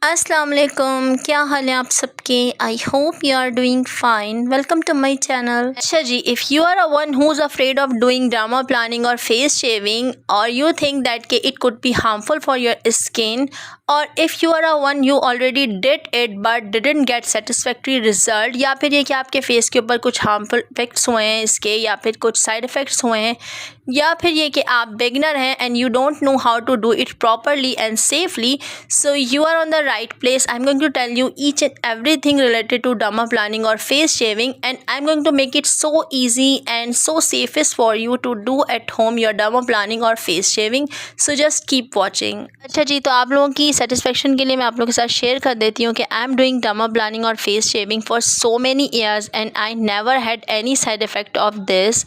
अस्सलाम वालेकुम, क्या हाल है आप सबके। I hope you are doing fine. Welcome to my channel. अच्छा जी, if you are a one who is afraid of doing derma planing और फेस शेविंग और यू थिंक दैट के it could be harmful for your skin, और if you are a one you already did it but didn't get satisfactory result, या फिर ये कि आपके face के ऊपर कुछ हार्मफुल इफेक्ट्स हुए हैं इसके, या फिर कुछ साइड इफ़ेक्ट्स हुए हैं, या फिर ये कि आप बिगनर हैं and you don't know how to do it properly and safely, so you are on the right place. I'm going to tell you each and everything related to derma planning or face shaving, and I'm going to make it so easy and so safest for you to do at home your derma planning or face shaving. So just keep watching. अच्छा जी, तो आप लोगों की satisfaction के लिए मैं आप लोगों के साथ शेयर कर देती हूँ कि I am doing derma planning और face shaving for so many years and I never had any side effect of this,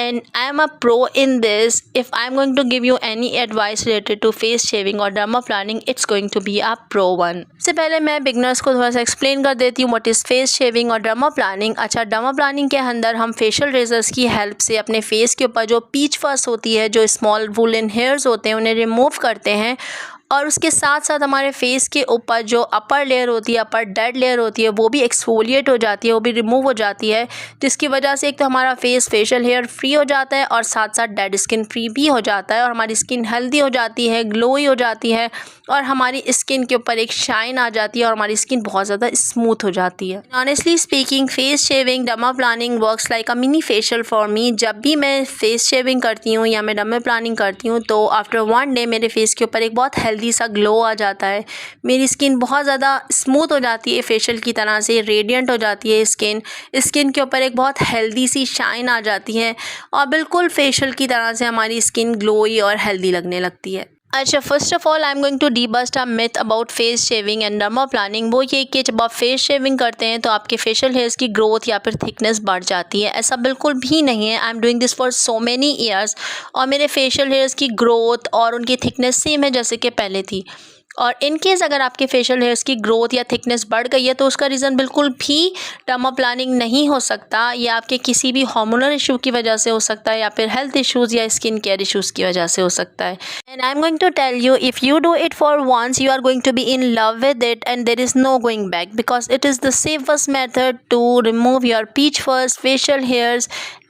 and I am a pro in this. If I'm going to give you any advice related to face shaving or derma planning, it's going to be a pro one. सबसे पहले मैं beginners को थोड़ा सा explain कर देती हूँ what is face shaving और डर्मा प्लानिंग। अच्छा, डर्मा प्लानिंग के अंदर हम फेशियल रेजर्स की हेल्प से अपने फेस के ऊपर जो पीच फस होती है, जो स्मॉल वुलन हेयर्स होते हैं, उन्हें रिमूव करते हैं, और उसके साथ साथ हमारे फेस के ऊपर जो अपर लेयर होती है, अपर डेड लेयर होती है, वो भी एक्सफोलिएट हो जाती है, वो भी रिमूव हो जाती है, जिसकी वजह से एक तो हमारा फेस फेशियल हेयर फ्री हो जाता है और साथ साथ डेड स्किन फ्री भी हो जाता है, और हमारी स्किन हेल्दी हो जाती है, ग्लोई हो जाती है, और हमारी स्किन के ऊपर एक शाइन आ जाती है और हमारी स्किन बहुत ज़्यादा स्मूथ हो जाती है। Honestly speaking, face shaving derma planning works like a mini facial for me. जब भी मैं फेस शेविंग करती हूँ या मैं डर्मा प्लानिंग करती हूँ तो आफ्टर वन डे मेरे फेस के ऊपर एक बहुत हेल्दी सा ग्लो आ जाता है। मेरी स्किन बहुत ज़्यादा स्मूथ हो जाती है, फेशियल की तरह से रेडिएंट हो जाती है स्किन के ऊपर एक बहुत हेल्दी सी शाइन आ जाती है, और बिल्कुल फेशियल की तरह से हमारी स्किन ग्लोई और हेल्दी लगने लगती है। अच्छा, first of all I am going to debunk a myth about face shaving and derma planing. वो ये कि जब आप फेस शेविंग करते हैं तो आपके फेशियल हेयर्स की ग्रोथ या फिर थिकनेस बढ़ जाती है। ऐसा बिल्कुल भी नहीं है। I am doing this for so many years, और मेरे फेशियल हेयर्स की ग्रोथ और उनकी थिकनेस सेम है जैसे कि पहले थी। और इन केस अगर आपके फेशियल हेयर्स की ग्रोथ या थिकनेस बढ़ गई है तो उसका रीज़न बिल्कुल भी डर्मा प्लानिंग नहीं हो सकता। ये आपके किसी भी हार्मोनल इशू की वजह से हो सकता है, या फिर हेल्थ इश्यूज़ या स्किन केयर इश्यूज़ की वजह से हो सकता है। And I am going to tell you, if you do it for once you are going to be in love with it and there is no going back, because it is the safest method to remove your peach fuzz facial hairs,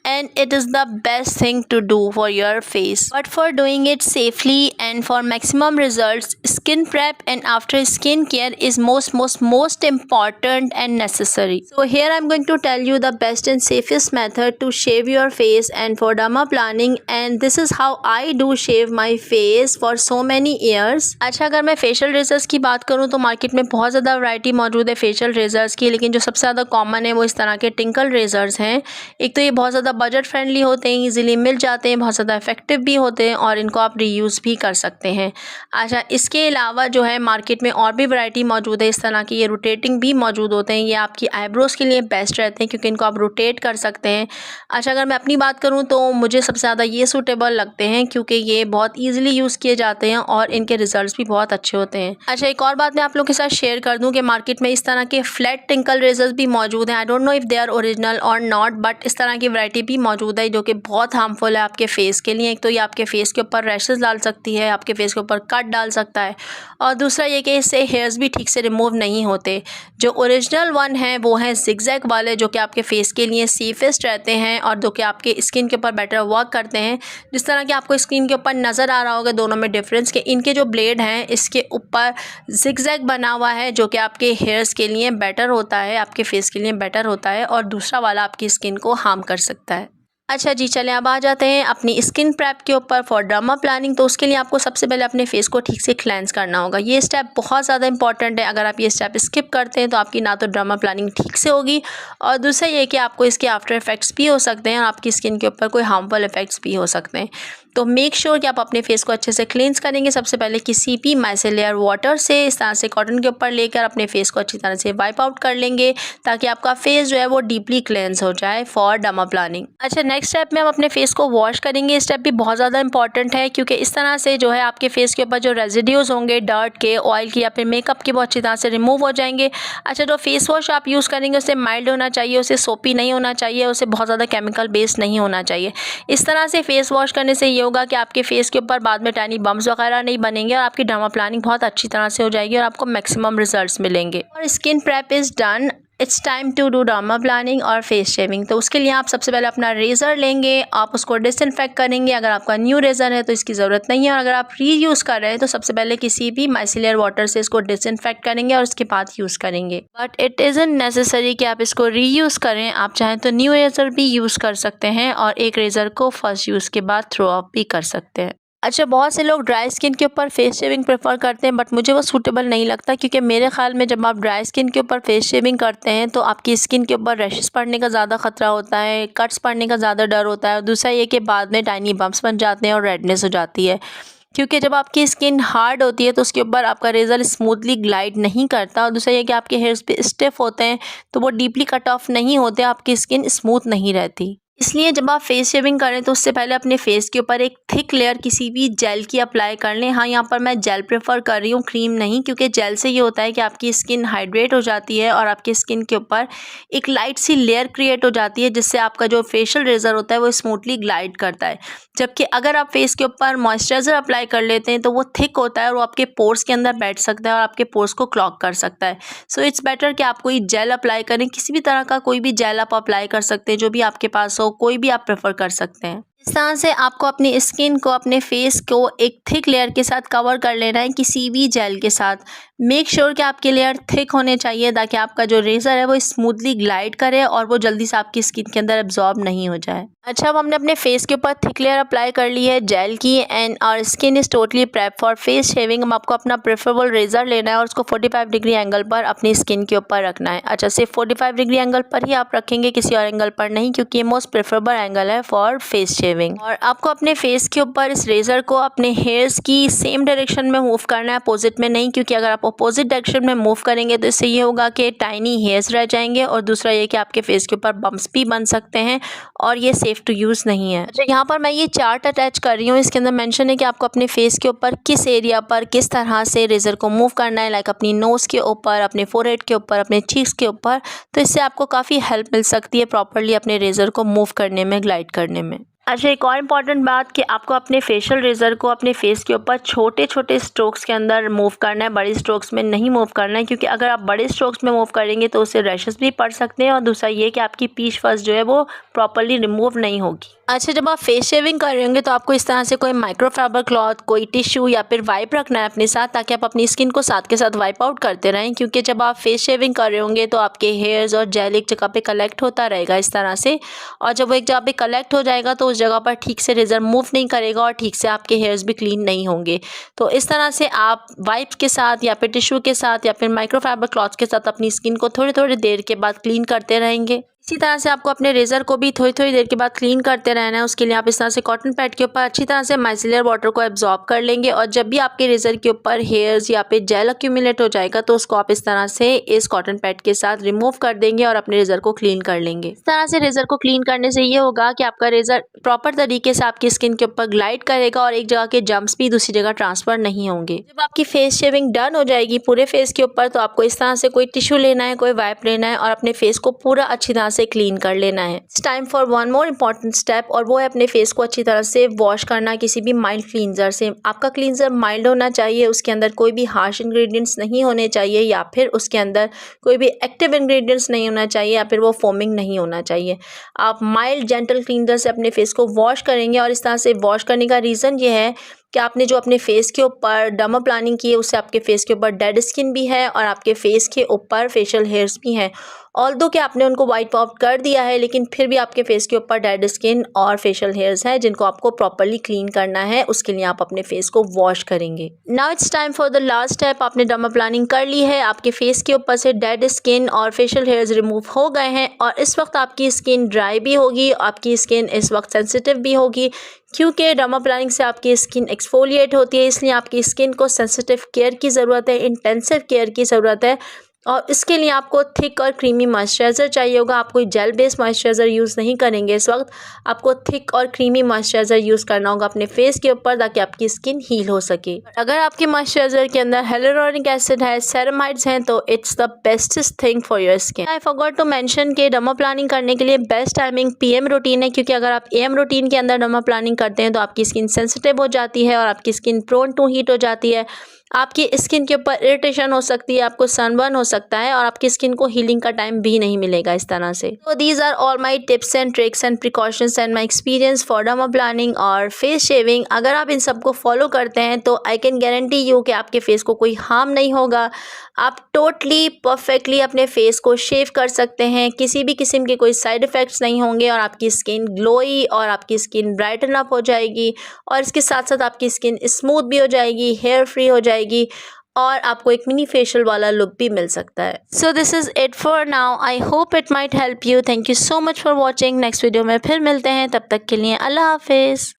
and it is the best thing to do for your face. But for doing it safely and for maximum results, skin prep and after skin care is most important and necessary. So here I'm going to tell you the best and safest method to shave your face and for derma planning, and this is how I do shave my face for so many years. अच्छा, अगर मैं facial razor's की बात करूँ तो market में बहुत ज़्यादा वैरायटी मौजूद है फेशियल रेजर्स की, लेकिन जो सबसे ज़्यादा कॉमन है वो इस तरह के टिंकल रेजर्स हैं। एक तो ये बहुत ज़्यादा बजट फ्रेंडली होते हैं, इजीली मिल जाते हैं, बहुत ज़्यादा इफेक्टिव भी होते हैं, और इनको आप रीयूज़ भी कर सकते हैं। अच्छा, इसके अलावा जो है मार्केट में और भी वैरायटी मौजूद है इस तरह की। ये रोटेटिंग भी मौजूद होते हैं, ये आपकी आईब्रोज़ के लिए बेस्ट रहते हैं क्योंकि इनको आप रोटेट कर सकते हैं। अच्छा, अगर मैं अपनी बात करूँ तो मुझे सबसे ज़्यादा ये सूटेबल लगते हैं क्योंकि ये बहुत ईजिली यूज़ किए जाते हैं और इनके रिजल्ट भी बहुत अच्छे होते हैं। अच्छा, एक और बात मैं आप लोगों के साथ शेयर कर दूँ कि मार्केट में इस तरह के फ्लैट टिंकल रेजर्स भी मौजूद हैं। I don't know if they are original और नॉट, बट इस तरह की वैरायटी भी मौजूद है जो कि बहुत हार्मफुल है आपके फेस के लिए। एक तो ये आपके फेस के ऊपर रैशेस डाल सकती है, आपके फेस के ऊपर कट डाल सकता है, और दूसरा ये कि इससे हेयर्स भी ठीक से रिमूव नहीं होते। जो ओरिजिनल वन है वो हैं जिगजैग वाले, जो कि आपके फेस के लिए सेफेस्ट रहते हैं और जो कि आपके स्किन के ऊपर बेटर वर्क करते हैं। जिस तरह कि आपको स्किन के ऊपर नज़र आ रहा होगा दोनों में डिफरेंस, कि इनके जो ब्लेड हैं इसके ऊपर जिगजैग बना हुआ है जो कि आपके हेयर्स के लिए बेटर होता है, आपके फेस के लिए बेटर होता है, और दूसरा वाला आपकी स्किन को हार्म कर सकता है। अच्छा जी, चलें अब आ जाते हैं अपनी स्किन प्रेप के ऊपर फॉर डर्मा प्लानिंग। तो उसके लिए आपको सबसे पहले अपने फेस को ठीक से क्लेंस करना होगा। ये स्टेप बहुत ज़्यादा इंपॉर्टेंट है। अगर आप ये स्टेप स्किप करते हैं तो आपकी ना तो डर्मा प्लानिंग ठीक से होगी, और दूसरा ये कि आपको इसके आफ्टर इफेक्ट्स भी हो सकते हैं और आपकी स्किन के ऊपर कोई हार्मफुल इफेक्ट्स भी हो सकते हैं। तो मेक श्योर कि आप अपने फेस को अच्छे से क्लींस करेंगे। सबसे पहले किसी भी माइसेलियर वाटर से इस तरह से कॉटन के ऊपर लेकर अपने फेस को अच्छी तरह से वाइप आउट कर लेंगे ताकि आपका फेस जो है वो डीपली क्लेंस हो जाए फॉर डर्मा प्लानिंग। अच्छा, नेक्स्ट स्टेप में हम अपने फेस को वॉश करेंगे। स्टेप भी बहुत ज़्यादा इंपॉर्टेंट है क्योंकि इस तरह से जो है आपके फेस के ऊपर जो रेजिड्यूज होंगे डर्ट के, ऑयल की या फिर मेकअप के, बहुत अच्छी तरह से रिमूव हो जाएंगे। अच्छा, जो फेस वॉश आप यूज़ करेंगे उसे माइल्ड होना चाहिए, उसे सोपी नहीं होना चाहिए, उसे बहुत ज़्यादा केमिकल बेस्ड नहीं होना चाहिए। इस तरह से फेस वॉश करने से ये होगा कि आपके फेस के ऊपर बाद में टाइनी बम्स वगैरह नहीं बनेंगे और आपकी डर्मा प्लानिंग बहुत अच्छी तरह से हो जाएगी और आपको मैक्सिमम रिजल्ट्स मिलेंगे। और skin prep is done, it's time to do dermaplaning और फेस शेविंग। तो उसके लिए आप सबसे पहले अपना रेज़र लेंगे, आप उसको डिसइंफेक्ट करेंगे। अगर आपका न्यू रेज़र है तो इसकी ज़रूरत नहीं है, और अगर आप रीयूज़ कर रहे हैं तो सबसे पहले किसी भी माइसिलियर वाटर से इसको डिसइंफेक्ट करेंगे और उसके बाद यूज़ करेंगे। बट इट इज़न्ट नेसेसरी कि आप इसको रीयूज़ करें, आप चाहें तो न्यू रेज़र भी यूज़ कर सकते हैं और एक रेज़र को फर्स्ट यूज़ के बाद थ्रो ऑफ भी कर सकते हैं। अच्छा, बहुत से लोग ड्राई स्किन के ऊपर फेस शेविंग प्रेफर करते हैं, बट मुझे वो सूटेबल नहीं लगता, क्योंकि मेरे ख्याल में जब आप ड्राई स्किन के ऊपर फेस शेविंग करते हैं तो आपकी स्किन के ऊपर रैशेस पड़ने का ज़्यादा खतरा होता है, कट्स पड़ने का ज़्यादा डर होता है, और दूसरा ये कि बाद में टाइनी बम्प्स बन जाते हैं और रेडनेस हो जाती है। क्योंकि जब आपकी स्किन हार्ड होती है तो उसके ऊपर आपका रेज़र स्मूथली ग्लाइड नहीं करता, और दूसरा ये कि आपके हेयर्स भी स्टिफ होते हैं तो वो डीपली कट ऑफ नहीं होते, आपकी स्किन स्मूथ नहीं रहती। इसलिए जब आप फेस शेविंग करें तो उससे पहले अपने फेस के ऊपर एक थिक लेयर किसी भी जेल की अप्लाई कर लें। हाँ, यहाँ पर मैं जेल प्रेफर कर रही हूँ, क्रीम नहीं, क्योंकि जेल से ये होता है कि आपकी स्किन हाइड्रेट हो जाती है और आपकी स्किन के ऊपर एक लाइट सी लेयर क्रिएट हो जाती है, जिससे आपका जो फेशियल रेज़र होता है वो स्मूथली ग्लाइड करता है। जबकि अगर आप फेस के ऊपर मॉइस्चराइज़र अप्लाई कर लेते हैं तो वो थिक होता है और वो आपके पोर्स के अंदर बैठ सकता है और आपके पोर्स को क्लॉग कर सकता है। सो इट्स बेटर कि आप कोई जेल अप्लाई करें, किसी भी तरह का कोई भी जेल आप अप्लाई कर सकते हैं, जो भी आपके पास हो, कोई भी आप प्रेफर कर सकते हैं। इस तरह से आपको अपनी स्किन को, अपने फेस को एक थिक लेयर के साथ कवर कर लेना है, किसी भी जेल के साथ। मेक श्योर कि आपके लेयर थिक होने चाहिए ताकि आपका जो रेज़र है वो स्मूथली ग्लाइड करे और वो जल्दी से आपकी स्किन के अंदर एब्जॉर्ब नहीं हो जाए। अच्छा, अब हमने अपने फेस के ऊपर थिक लेयर अप्लाई कर ली है जेल की, and our skin is totally prep for face shaving. अब आपको अपना प्रेफरेबल रेज़र लेना है और उसको 45 डिग्री एंगल पर अपनी स्किन के ऊपर रखना है। अच्छा, सिर्फ 45 डिग्री एंगल पर ही आप रखेंगे, किसी और एंगल पर नहीं, क्योंकि ये मोस्ट प्रेफरेबल एंगल है फॉर फेस शेविंग। और आपको अपने फेस के ऊपर इस रेज़र को अपने हेयर्स की सेम डायरेक्शन में मूव करना है, अपोजिट में नहीं, क्योंकि अगर आप अपोजिट डायरेक्शन में मूव करेंगे तो इससे ये होगा कि टाइनी हेयर्स रह जाएंगे, और दूसरा ये कि आपके फेस के ऊपर बम्प्स भी बन सकते हैं और ये सेफ टू यूज़ नहीं है। अच्छा, यहाँ पर मैं ये चार्ट अटैच कर रही हूँ, इसके अंदर मेंशन है कि आपको अपने फेस के ऊपर किस एरिया पर किस तरह से रेज़र को मूव करना है, लाइक अपनी नोज़ के ऊपर, अपने फोरहेड के ऊपर, अपने चीक्स के ऊपर। तो इससे आपको काफ़ी हेल्प मिल सकती है प्रॉपरली अपने रेज़र को मूव करने में, ग्लाइड करने में। अच्छा, एक और इम्पॉर्टेंट बात कि आपको अपने फेशियल रेज़र को अपने फेस के ऊपर छोटे छोटे स्ट्रोक्स के अंदर मूव करना है, बड़ी स्ट्रोक्स में नहीं मूव करना है, क्योंकि अगर आप बड़े स्ट्रोक्स में मूव करेंगे तो उससे रैशेस भी पड़ सकते हैं, और दूसरा ये कि आपकी पीच फस जो है वो प्रॉपरली रिमूव नहीं होगी। अच्छा, जब आप फेस शेविंग कर रहे होंगे तो आपको इस तरह से कोई माइक्रोफाइबर क्लॉथ, कोई टिश्यू या फिर वाइप रखना है अपने साथ, ताकि आप अपनी स्किन को साथ के साथ वाइप आउट करते रहें, क्योंकि जब आप फेस शेविंग कर रहे होंगे तो आपके हेयर्स और जेल एक जगह पे कलेक्ट होता रहेगा इस तरह से, और जब वो एक जगह पे कलेक्ट हो जाएगा तो उस जगह पर ठीक से रेज़र मूव नहीं करेगा और ठीक से आपके हेयर्स भी क्लीन नहीं होंगे। तो इस तरह से आप वाइप के साथ या फिर टिश्यू के साथ या फिर माइक्रोफाइबर क्लॉथ के साथ अपनी स्किन को थोड़ी थोड़ी देर के बाद क्लीन करते रहेंगे। इसी तरह से आपको अपने रेज़र को भी थोड़ी थोड़ी देर के बाद क्लीन करते रहना है। उसके लिए आप इस तरह से कॉटन पैड के ऊपर अच्छी तरह से माइसिलियर वाटर को एब्जॉर्ब कर लेंगे, और जब भी आपके रेज़र के ऊपर हेयर्स या फिर जेल अक्यूमुलेट हो जाएगा तो उसको आप इस तरह से इस कॉटन पैड के साथ रिमूव कर देंगे और अपने रेज़र को क्लीन कर लेंगे। इस तरह से रेज़र को क्लीन करने से ये होगा कि आपका रेज़र प्रॉपर तरीके से आपकी स्किन के ऊपर ग्लाइड करेगा और एक जगह के जम्प्स भी दूसरी जगह ट्रांसफ़र नहीं होंगे। जब आपकी फेस शेविंग डन हो जाएगी पूरे फेस के ऊपर, तो आपको इस तरह से कोई टिश्यू लेना है, कोई वाइप लेना है और अपने फेस को पूरा अच्छी तरह से क्लीन कर लेना है। It's time for one more important step, और वो है अपने फेस को अच्छी तरह से वॉश करना किसी भी माइल्ड क्लींजर से। आपका क्लींजर माइल्ड होना चाहिए, उसके अंदर कोई भी हार्श इंग्रेडिएंट्स नहीं होने चाहिए, या फिर उसके अंदर कोई भी एक्टिव इंग्रेडिएंट्स नहीं होना चाहिए, या फिर वो फोमिंग नहीं होना चाहिए। आप माइल्ड जेंटल क्लींजर से अपने फेस को वॉश करेंगे, और इस तरह से वॉश करने का रीज़न ये है कि आपने जो अपने फेस के ऊपर डर्मा प्लानिंग की है उससे आपके फेस के ऊपर डेड स्किन भी है और आपके फेस के ऊपर फेशियल हेयर्स भी हैं। ऑल्दो कि आपने उनको वाइप आउट कर दिया है, लेकिन फिर भी आपके फेस के ऊपर डेड स्किन और फेशियल हेयर्स हैं जिनको आपको प्रॉपरली क्लीन करना है। उसके लिए आप अपने फेस को वॉश करेंगे। Now it's time for the last step. आपने डर्मा प्लानिंग कर ली है, आपके फेस के ऊपर से डेड स्किन और फेशियल हेयर्स रिमूव हो गए हैं, और इस वक्त आपकी स्किन ड्राई भी होगी, आपकी स्किन इस वक्त सेंसिटिव भी होगी, क्योंकि डर्मा प्लानिंग से आपकी स्किन एक्सफोलिएट होती है। इसलिए आपकी स्किन को सेंसिटिव केयर की ज़रूरत है, इंटेंसिव केयर की ज़रूरत है। और इसके लिए आपको थिक और क्रीमी मॉइस्चराइज़र चाहिए होगा। आप कोई जेल बेस्ड मॉइस्चराइज़र यूज़ नहीं करेंगे इस वक्त, आपको थिक और क्रीमी मॉइस्चराइज़र यूज़ करना होगा अपने फेस के ऊपर ताकि आपकी स्किन हील हो सके। अगर आपके मॉइस्चराइज़र के अंदर हाइलुरोनिक एसिड है, सेरामाइड्स हैं, तो it's the bestest thing for your skin. I forgot to mention कि डर्मा प्लानिंग करने के लिए बेस्ट टाइमिंग पीएम रूटीन है, क्योंकि अगर आप एएम रूटीन के अंदर डर्मा प्लानिंग करते हैं तो आपकी स्किन सेंसिटिव हो जाती है और आपकी स्किन प्रोन टू हीट हो जाती है। आपकी स्किन के ऊपर इरिटेशन हो सकती है, आपको सनबर्न हो सकता है और आपकी स्किन को हीलिंग का टाइम भी नहीं मिलेगा इस तरह से। तो these are all my tips and tricks and precautions and my experience for dermaplaning और फेस शेविंग। अगर आप इन सबको फॉलो करते हैं तो आई कैन गारंटी यू कि आपके फेस को कोई हार्म नहीं होगा। आप टोटली परफेक्टली अपने फेस को शेव कर सकते हैं, किसी भी किस्म के कोई साइड इफ़ेक्ट्स नहीं होंगे और आपकी स्किन ग्लोई और आपकी स्किन ब्राइटन अप हो जाएगी और इसके साथ साथ आपकी स्किन स्मूथ भी हो जाएगी, हेयर फ्री हो जाएगी और आपको एक मिनी फेशियल वाला लुक भी मिल सकता है। So this is it for now. I hope it might help you. Thank you so much for watching. Next video में फिर मिलते हैं, तब तक के लिए अल्लाह हाफिज़।